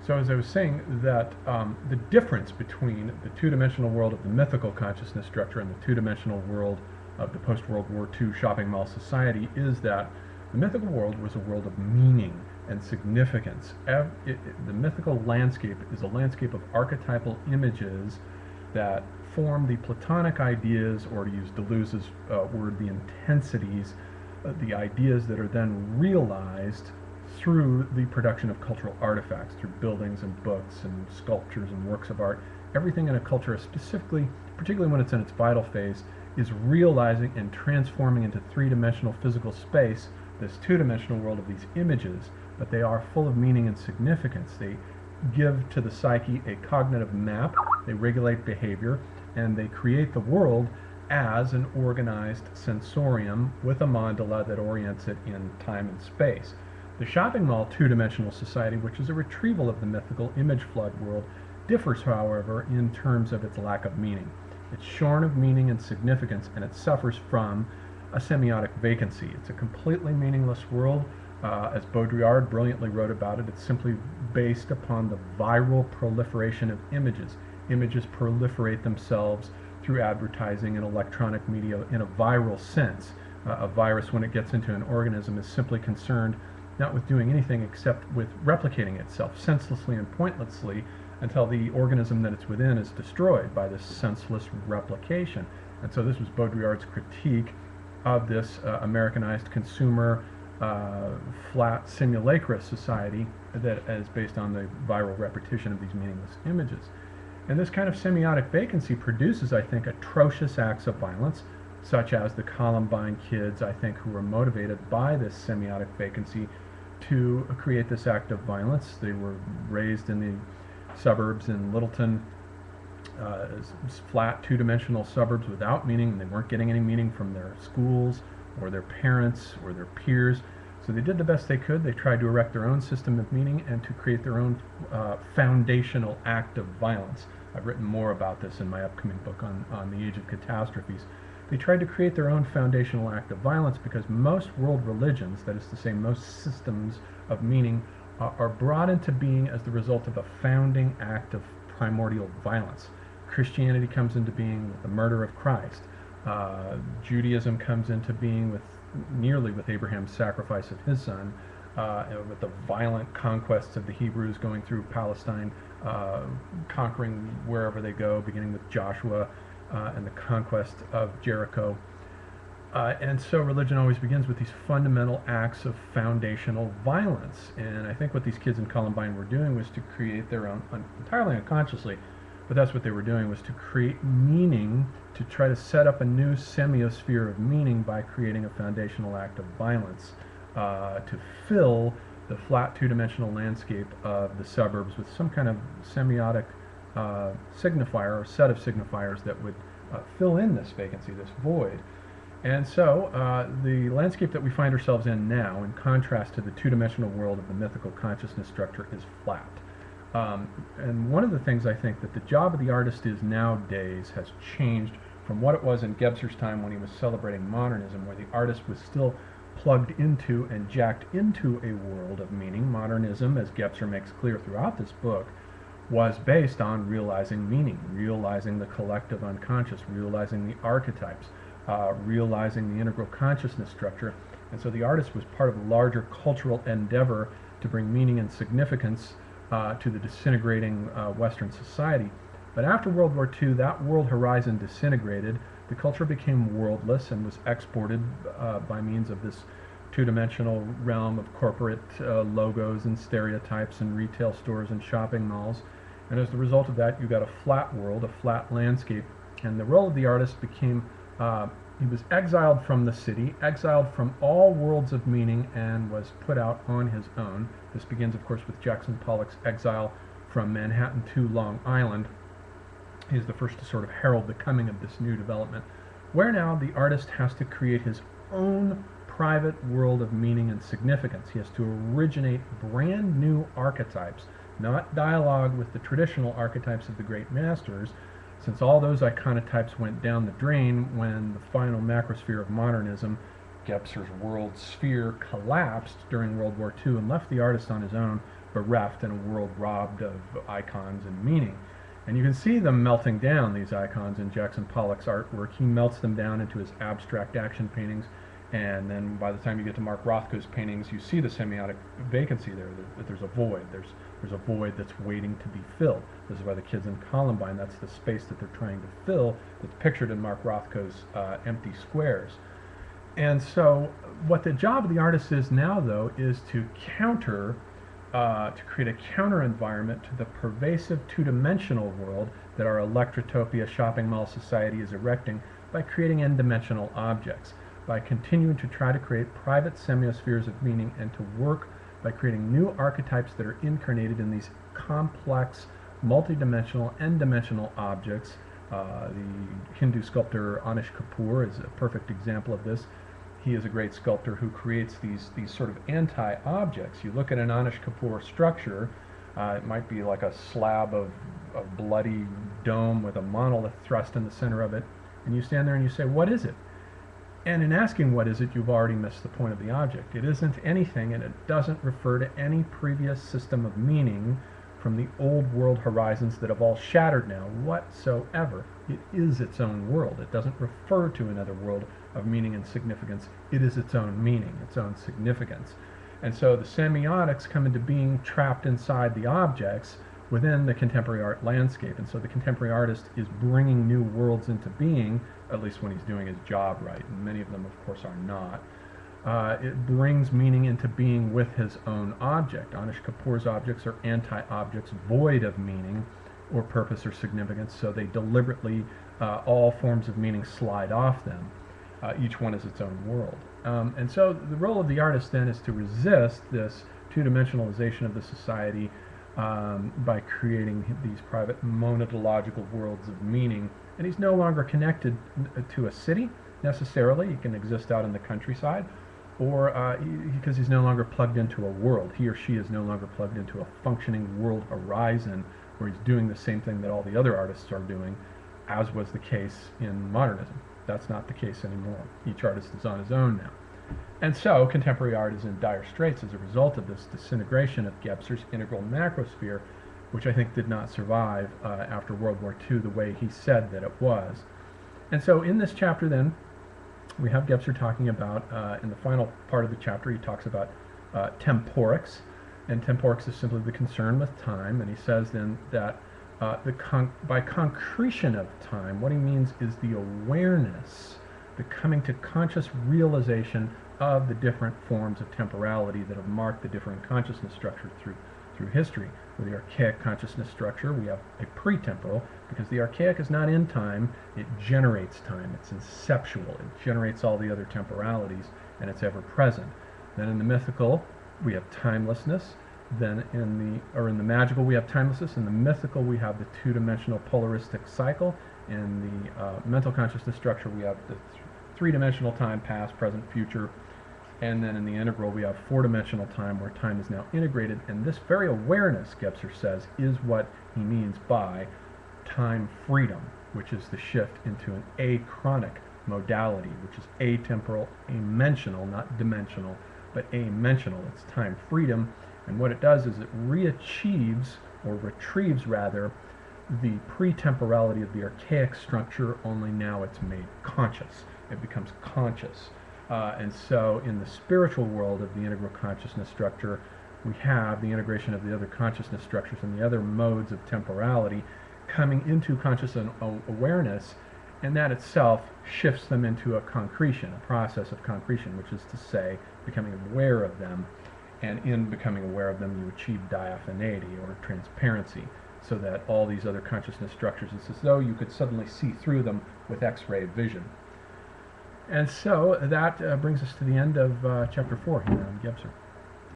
So as I was saying, that the difference between the two-dimensional world of the mythical consciousness structure and the two-dimensional world of the post-World War II shopping mall society is that the mythical world was a world of meaning and significance. The mythical landscape is a landscape of archetypal images that form the Platonic ideas, or to use Deleuze's word, the intensities, the ideas that are then realized through the production of cultural artifacts, through buildings and books and sculptures and works of art. Everything in a culture, specifically, particularly when it's in its vital phase, is realizing and transforming into three-dimensional physical space this two-dimensional world of these images, but they are full of meaning and significance. They give to the psyche a cognitive map, they regulate behavior, and they create the world as an organized sensorium with a mandala that orients it in time and space. The shopping mall two-dimensional society, which is a retrieval of the mythical image flood world, differs, however, in terms of its lack of meaning. It's shorn of meaning and significance, and it suffers from a semiotic vacancy. It's a completely meaningless world. As Baudrillard brilliantly wrote about it, it's simply based upon the viral proliferation of images. Images proliferate themselves through advertising and electronic media in a viral sense. A virus, when it gets into an organism, is simply concerned not with doing anything except with replicating itself senselessly and pointlessly until the organism that it's within is destroyed by this senseless replication. And so this was Baudrillard's critique of this Americanized consumer flat simulacra society that is based on the viral repetition of these meaningless images. And this kind of semiotic vacancy produces, I think, atrocious acts of violence, such as the Columbine kids, I think, who were motivated by this semiotic vacancy to create this act of violence. They were raised in the suburbs in Littleton, flat two-dimensional suburbs without meaning, and they weren't getting any meaning from their schools or their parents or their peers. So they did the best they could. They tried to erect their own system of meaning and to create their own foundational act of violence. I've written more about this in my upcoming book on the Age of Catastrophes. They tried to create their own foundational act of violence because most world religions, that is to say most systems of meaning, are brought into being as the result of a founding act of primordial violence. Christianity comes into being with the murder of Christ. Judaism comes into being with Abraham's sacrifice of his son, with the violent conquests of the Hebrews going through Palestine, conquering wherever they go, beginning with Joshua and the conquest of Jericho. And so religion always begins with these fundamental acts of foundational violence. And I think what these kids in Columbine were doing was to create their own, entirely unconsciously, but that's what they were doing, was to create meaning, to try to set up a new semiosphere of meaning by creating a foundational act of violence, to fill the flat two-dimensional landscape of the suburbs with some kind of semiotic signifier or set of signifiers that would fill in this vacancy, this void. And so the landscape that we find ourselves in now, in contrast to the two-dimensional world of the mythical consciousness structure, is flat. And one of the things I think that the job of the artist is nowadays has changed from what it was in Gebser's time when he was celebrating modernism, where the artist was still plugged into and jacked into a world of meaning. Modernism, as Gebser makes clear throughout this book, was based on realizing meaning, realizing the collective unconscious, realizing the archetypes, realizing the integral consciousness structure. And so the artist was part of a larger cultural endeavor to bring meaning and significance to the disintegrating Western society. But after World War II, that world horizon disintegrated. The culture became worldless and was exported by means of this two-dimensional realm of corporate logos and stereotypes and retail stores and shopping malls. And as the result of that, you got a flat world, a flat landscape. And the role of the artist became, he was exiled from the city, exiled from all worlds of meaning, and was put out on his own. This begins, of course, with Jackson Pollock's exile from Manhattan to Long Island. He's the first to sort of herald the coming of this new development, where now the artist has to create his own private world of meaning and significance. He has to originate brand new archetypes, not dialogue with the traditional archetypes of the great masters, since all those iconotypes went down the drain when the final macrosphere of modernism, Gebser's world sphere, collapsed during World War II and left the artist on his own bereft in a world robbed of icons and meaning. And you can see them melting down, these icons, in Jackson Pollock's artwork. He melts them down into his abstract action paintings, and then by the time you get to Mark Rothko's paintings, you see the semiotic vacancy there, that there's a void. There's a void that's waiting to be filled. This is why the kids in Columbine, that's the space that they're trying to fill, that's pictured in Mark Rothko's empty squares. And so what the job of the artist is now, though, is to create a counter environment to the pervasive two-dimensional world that our electrotopia shopping mall society is erecting by creating n-dimensional objects, by continuing to try to create private semiospheres of meaning, and to work by creating new archetypes that are incarnated in these complex, multidimensional, n-dimensional objects. The Hindu sculptor Anish Kapoor is a perfect example of this. He is a great sculptor who creates these sort of anti-objects. You look at an Anish Kapoor structure, it might be like a slab of a bloody dome with a monolith thrust in the center of it, and you stand there and you say, what is it? And in asking what is it, you've already missed the point of the object. It isn't anything, and it doesn't refer to any previous system of meaning from the old world horizons that have all shattered now whatsoever. It is its own world. It doesn't refer to another world of meaning and significance. It is its own meaning, its own significance. And so the semiotics come into being trapped inside the objects within the contemporary art landscape. And so the contemporary artist is bringing new worlds into being, at least when he's doing his job right, and many of them, of course, are not. It brings meaning into being with his own object. Anish Kapoor's objects are anti-objects void of meaning or purpose or significance, so they deliberately, all forms of meaning slide off them. Each one is its own world. And so the role of the artist then is to resist this two-dimensionalization of the society by creating these private monadological worlds of meaning. And he's no longer connected to a city necessarily. He can exist out in the countryside, or because he's no longer plugged into a world. He or she is no longer plugged into a functioning world horizon where he's doing the same thing that all the other artists are doing, as was the case in modernism. That's not the case anymore. Each artist is on his own now. And so contemporary art is in dire straits as a result of this disintegration of Gebser's integral macrosphere, which I think did not survive after World War II the way he said that it was. And so in this chapter then, we have Gebser talking about, in the final part of the chapter, he talks about temporics, and temporics is simply the concern with time, and he says then that by concretion of time, what he means is the awareness, the coming to conscious realization of the different forms of temporality that have marked the different consciousness structure through history. With the archaic consciousness structure, we have a pre-temporal, because the archaic is not in time, it generates time, it's inceptual, it generates all the other temporalities, and it's ever present. Then in the mythical, we have timelessness. Then in the magical, we have timelessness. In the mythical, we have the two-dimensional polaristic cycle. In the mental consciousness structure, we have the three-dimensional time, past, present, future. And then in the integral, we have four-dimensional time, where time is now integrated. And this very awareness, Gebser says, is what he means by time freedom, which is the shift into an achronic modality, which is atemporal, amensional, not dimensional, but amensional. It's time freedom. And what it does is it reachieves, or retrieves rather, the pre-temporality of the archaic structure, only now it's made conscious. It becomes conscious. And so in the spiritual world of the integral consciousness structure, we have the integration of the other consciousness structures and the other modes of temporality coming into conscious awareness, and that itself shifts them into a concretion, a process of concretion, which is to say, becoming aware of them. And in becoming aware of them, you achieve diaphaneity, or transparency, so that all these other consciousness structures, it's as though you could suddenly see through them with X-ray vision. And so that brings us to the end of chapter 4 here on Gebser.